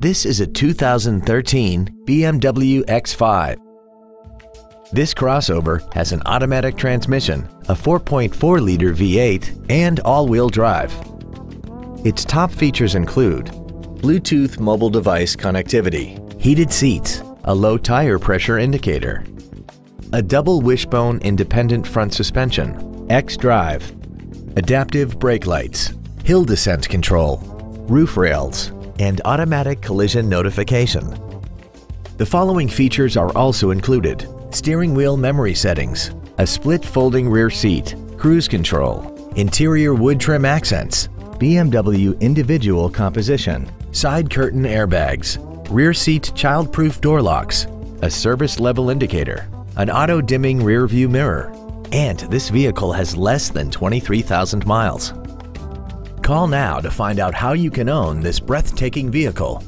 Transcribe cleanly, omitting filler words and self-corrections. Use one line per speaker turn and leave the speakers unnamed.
This is a 2013 BMW X5. This crossover has an automatic transmission, a 4.4-liter V8, and all-wheel drive. Its top features include Bluetooth mobile device connectivity, heated seats, a low tire pressure indicator, a double wishbone independent front suspension, xDrive, adaptive brake lights, hill descent control, roof rails, and automatic collision notification. The following features are also included: steering wheel memory settings, a split folding rear seat, cruise control, interior wood trim accents, BMW individual composition, side curtain airbags, rear seat child-proof door locks, a service level indicator, an auto-dimming rear view mirror, and this vehicle has less than 23,000 miles. Call now to find out how you can own this breathtaking vehicle.